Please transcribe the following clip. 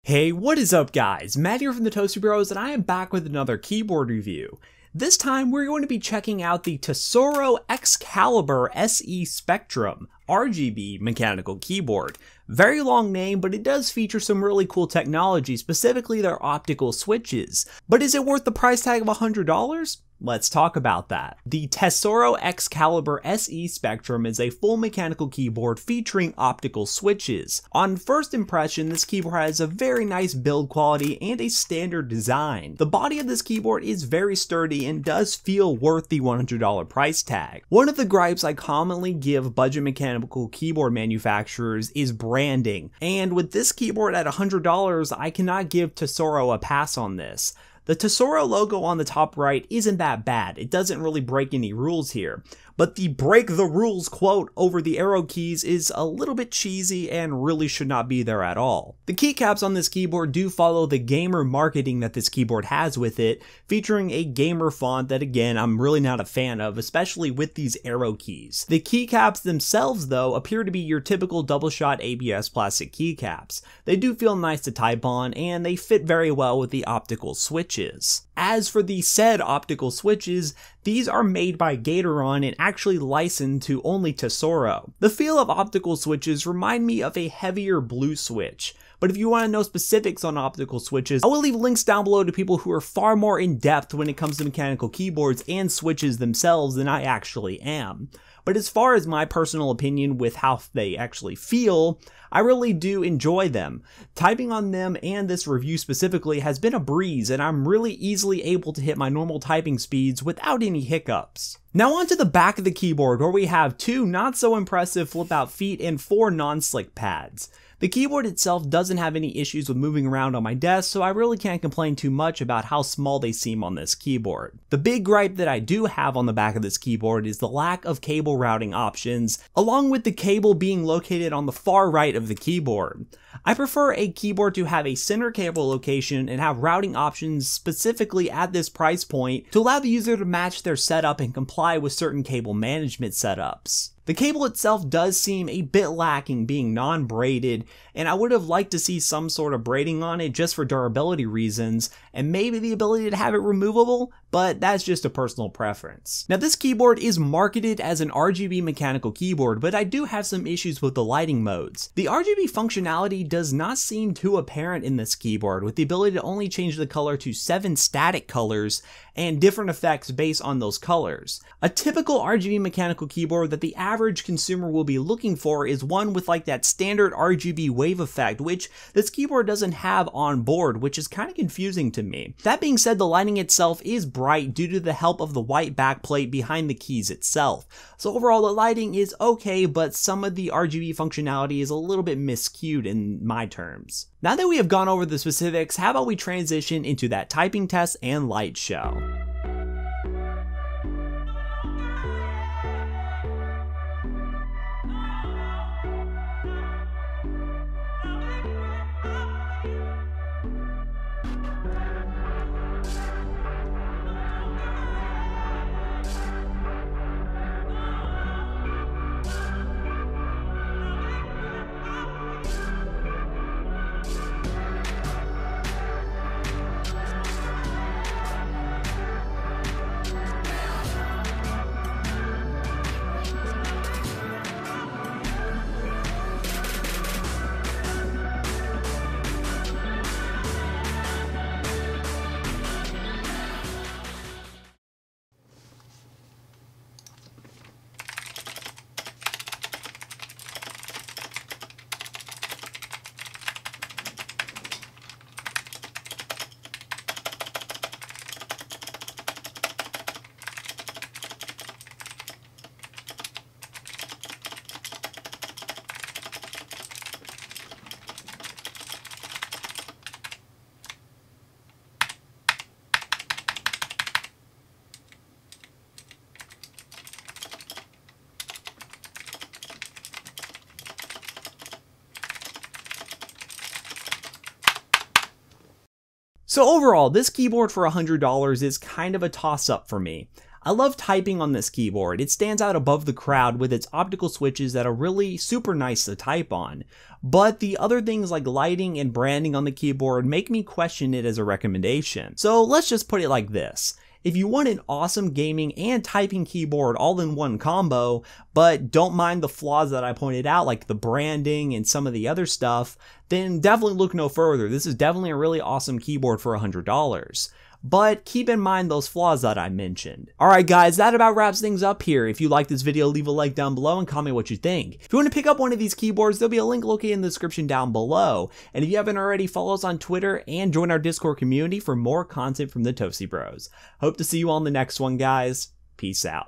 Hey, what is up guys? Matt here from the Toasty Bros, and I am back with another keyboard review. This time we're going to be checking out the Tesoro Excalibur SE Spectrum RGB mechanical keyboard. Very long name, but it does feature some really cool technology, specifically their optical switches. But is it worth the price tag of $100? Let's talk about that. The Tesoro Excalibur SE Spectrum is a full mechanical keyboard featuring optical switches. On first impression, this keyboard has a very nice build quality and a standard design. The body of this keyboard is very sturdy and does feel worth the $100 price tag. One of the gripes I commonly give budget mechanical keyboard manufacturers is branding, and with this keyboard at $100, I cannot give Tesoro a pass on this. The Tesoro logo on the top right isn't that bad, it doesn't really break any rules here, but the break the rules quote over the arrow keys is a little bit cheesy and really should not be there at all. The keycaps on this keyboard do follow the gamer marketing that this keyboard has with it, featuring a gamer font that again I'm really not a fan of, especially with these arrow keys. The keycaps themselves though appear to be your typical double shot ABS plastic keycaps. They do feel nice to type on and they fit very well with the optical switches. As for the said optical switches, these are made by Gateron and actually licensed to only Tesoro. The feel of optical switches remind me of a heavier blue switch. But if you want to know specifics on optical switches, I will leave links down below to people who are far more in depth when it comes to mechanical keyboards and switches themselves than I actually am. But as far as my personal opinion with how they actually feel, I really do enjoy them. Typing on them and this review specifically has been a breeze, and I'm really easily able to hit my normal typing speeds without any hiccups. Now onto the back of the keyboard, where we have 2 not so impressive flip out feet and 4 non-slick pads. The keyboard itself doesn't have any issues with moving around on my desk, so I really can't complain too much about how small they seem on this keyboard. The big gripe that I do have on the back of this keyboard is the lack of cable routing options, along with the cable being located on the far right of the keyboard. I prefer a keyboard to have a center cable location and have routing options specifically at this price point to allow the user to match their setup and comply with certain cable management setups. The cable itself does seem a bit lacking, being non-braided, and I would have liked to see some sort of braiding on it just for durability reasons, and maybe the ability to have it removable, but that's just a personal preference. Now this keyboard is marketed as an RGB mechanical keyboard, but I do have some issues with the lighting modes. The RGB functionality does not seem too apparent in this keyboard, with the ability to only change the color to 7 static colors and different effects based on those colors. A typical RGB mechanical keyboard that the average consumer will be looking for is one with like that standard RGB wave effect, which this keyboard doesn't have on board, which is kind of confusing to me. That being said, the lighting itself is bright due to the help of the white backplate behind the keys itself. So overall the lighting is okay, but some of the RGB functionality is a little bit miscued in my terms. Now that we have gone over the specifics, how about we transition into that typing test and light show. So overall, this keyboard for $100 is kind of a toss-up for me. I love typing on this keyboard. It stands out above the crowd with its optical switches that are really super nice to type on. But the other things like lighting and branding on the keyboard make me question it as a recommendation. So let's just put it like this. If you want an awesome gaming and typing keyboard all in one combo, but don't mind the flaws that I pointed out, like the branding and some of the other stuff, then definitely look no further. This is definitely a really awesome keyboard for $100. But keep in mind those flaws that I mentioned. Alright guys, that about wraps things up here. If you like this video, leave a like down below and comment what you think. If you want to pick up one of these keyboards, there'll be a link located in the description down below. And if you haven't already, follow us on Twitter and join our Discord community for more content from the Toasty Bros. Hope to see you on the next one, guys. Peace out.